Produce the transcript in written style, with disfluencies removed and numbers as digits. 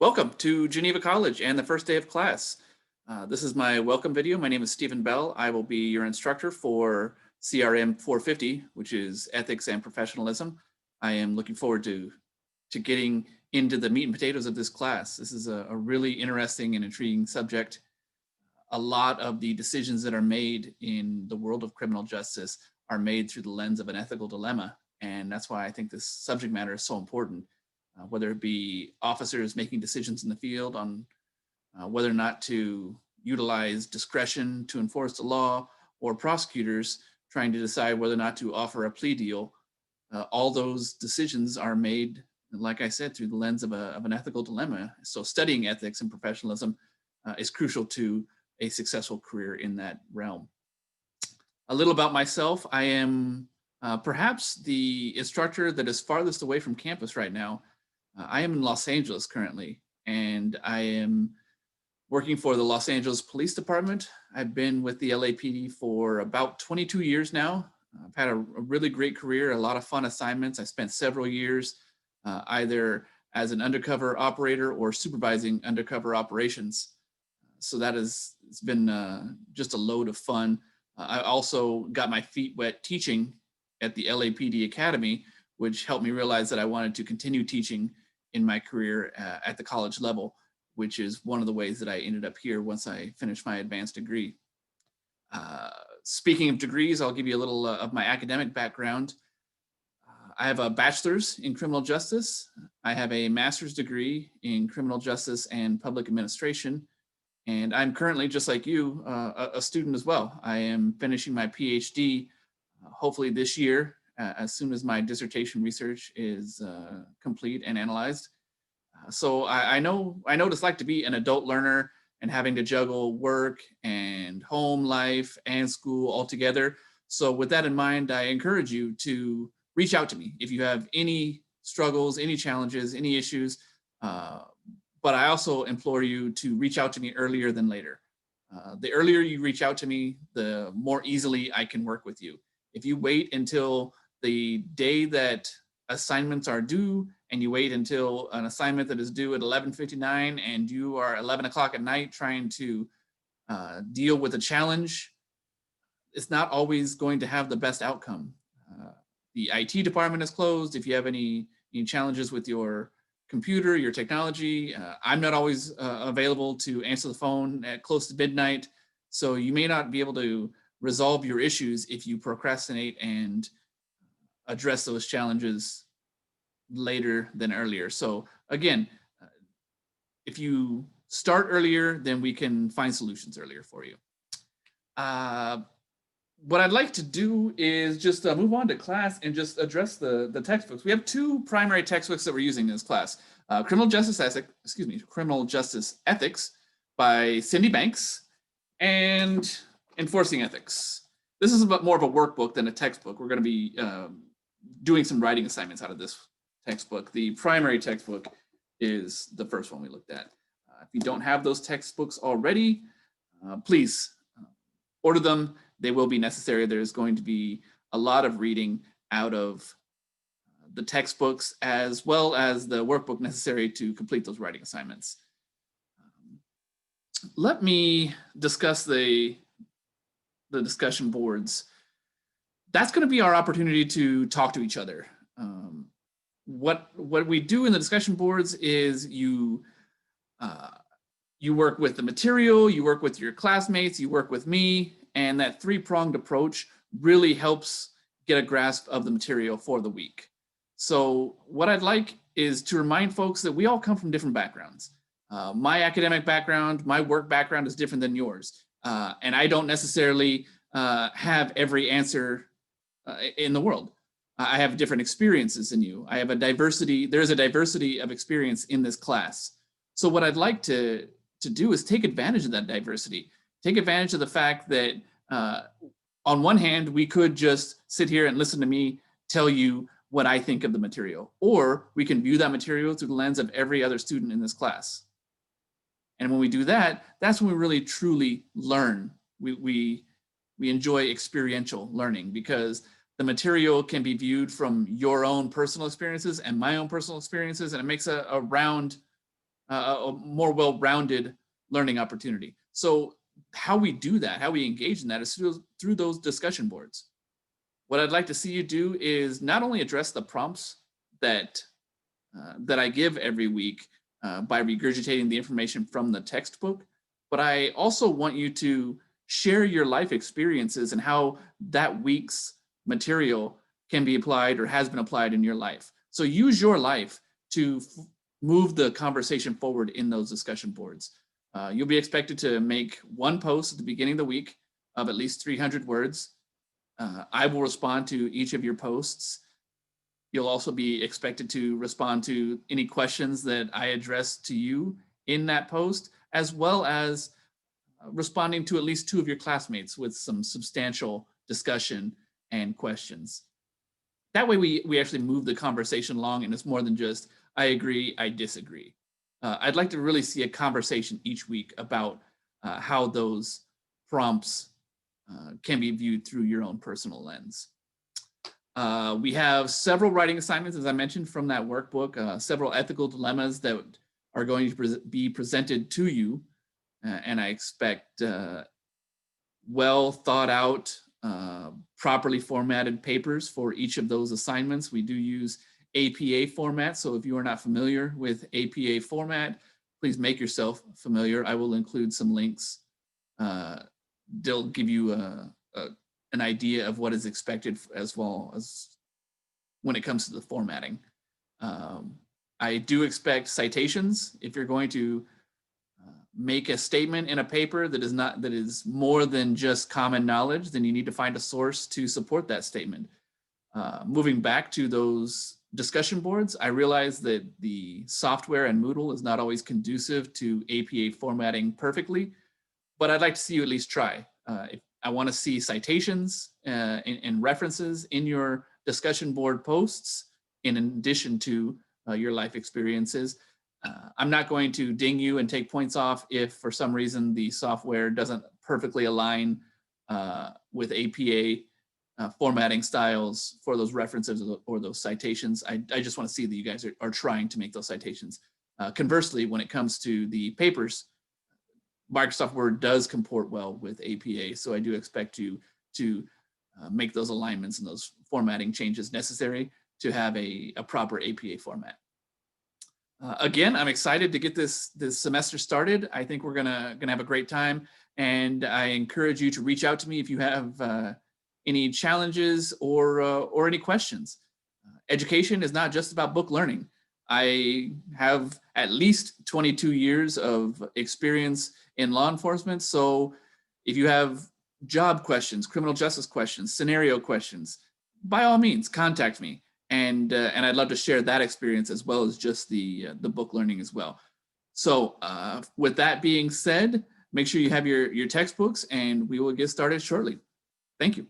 Welcome to Geneva College and the first day of class. This is my welcome video. My name is Stephen Bell. I will be your instructor for CRM 450, which is Ethics and Professionalism. I am looking forward to getting into the meat and potatoes of this class. This is a really interesting and intriguing subject. A lot of the decisions that are made in the world of criminal justice are made through the lens of an ethical dilemma. And that's why I think this subject matter is so important. Whether it be officers making decisions in the field on whether or not to utilize discretion to enforce the law, or prosecutors trying to decide whether or not to offer a plea deal. All those decisions are made, like I said, through the lens of an ethical dilemma. So studying ethics and professionalism is crucial to a successful career in that realm. A little about myself. I am perhaps the instructor that is farthest away from campus right now. I am in Los Angeles currently, and I am working for the Los Angeles Police Department. I've been with the LAPD for about 22 years now. I've had a really great career, a lot of fun assignments. I spent several years either as an undercover operator or supervising undercover operations. So that it's been just a load of fun. I also got my feet wet teaching at the LAPD Academy, which helped me realize that I wanted to continue teaching in my career at the college level, which is one of the ways that I ended up here once I finished my advanced degree. Speaking of degrees, I'll give you a little of my academic background. I have a bachelor's in criminal justice. I have a master's degree in criminal justice and public administration. And I'm currently, just like you, a student as well. I am finishing my PhD hopefully this year, as soon as my dissertation research is complete and analyzed. So I know what it's like to be an adult learner and having to juggle work and home life and school all together. So with that in mind, I encourage you to reach out to me if you have any struggles, any challenges, any issues. But I also implore you to reach out to me earlier than later. The earlier you reach out to me, the more easily I can work with you. If you wait until the day that assignments are due and you wait until an assignment that is due at 11:59 and you are 11 o'clock at night trying to deal with a challenge, it's not always going to have the best outcome. The IT department is closed. If you have any challenges with your computer, your technology, I'm not always available to answer the phone at close to midnight. So you may not be able to resolve your issues if you procrastinate and address those challenges later than earlier. So again, if you start earlier, then we can find solutions earlier for you. What I'd like to do is just move on to class and just address the textbooks. We have two primary textbooks that we're using in this class. Criminal Justice Ethics by Cindy Banks and Enforcing Ethics. This is more of a workbook than a textbook. We're going to be doing some writing assignments out of this textbook. The primary textbook is the first one we looked at. If you don't have those textbooks already, please order them. They will be necessary. There's going to be a lot of reading out of the textbooks as well as the workbook necessary to complete those writing assignments. Let me discuss the discussion boards. That's going to be our opportunity to talk to each other. What we do in the discussion boards is you work with the material, you work with your classmates, you work with me, and that three-pronged approach really helps get a grasp of the material for the week. So what I'd like is to remind folks that we all come from different backgrounds. My academic background, my work background is different than yours. And I don't necessarily have every answer in the world. I have different experiences than you. I have there's a diversity of experience in this class. So what I'd like to do is take advantage of that diversity. Take advantage of the fact that on one hand, we could just sit here and listen to me tell you what I think of the material, or we can view that material through the lens of every other student in this class. And when we do that, that's when we really truly learn. We enjoy experiential learning because the material can be viewed from your own personal experiences and my own personal experiences, and it makes a round a more well-rounded learning opportunity. So how we do that, how we engage in that is through those discussion boards. What I'd like to see you do is not only address the prompts that that I give every week by regurgitating the information from the textbook, but I also want you to share your life experiences and how that week's material can be applied or has been applied in your life. So use your life to move the conversation forward in those discussion boards. You'll be expected to make one post at the beginning of the week of at least 300 words. I will respond to each of your posts. You'll also be expected to respond to any questions that I address to you in that post, as well as responding to at least 2 of your classmates with some substantial discussion and questions. That way we actually move the conversation along, and it's more than just, I agree, I disagree. I'd like to really see a conversation each week about how those prompts can be viewed through your own personal lens. We have several writing assignments, as I mentioned, from that workbook, several ethical dilemmas that are going to be presented to you. And I expect well thought out, properly formatted papers for each of those assignments. We do use APA format. So if you are not familiar with APA format, please make yourself familiar. I will include some links. They'll give you an idea of what is expected as well as when it comes to the formatting. I do expect citations. If you're going to make a statement in a paper that is more than just common knowledge, then you need to find a source to support that statement. Moving back to those discussion boards, I realize that the software and Moodle is not always conducive to APA formatting perfectly, but I'd like to see you at least try. I want to see citations and references in your discussion board posts in addition to your life experiences. I'm not going to ding you and take points off if for some reason the software doesn't perfectly align with APA formatting styles for those references or those citations. I just want to see that you guys are trying to make those citations. Conversely, when it comes to the papers, Microsoft Word does comport well with APA, so I do expect you to make those alignments and those formatting changes necessary to have a proper APA format. Again, I'm excited to get this semester started. I think we're gonna have a great time, and I encourage you to reach out to me if you have any challenges or any questions. Education is not just about book learning. I have at least 22 years of experience in law enforcement, so if you have job questions, criminal justice questions, scenario questions, by all means, contact me. And I'd love to share that experience as well as just the book learning as well. So with that being said, make sure you have your textbooks, and we will get started shortly. Thank you.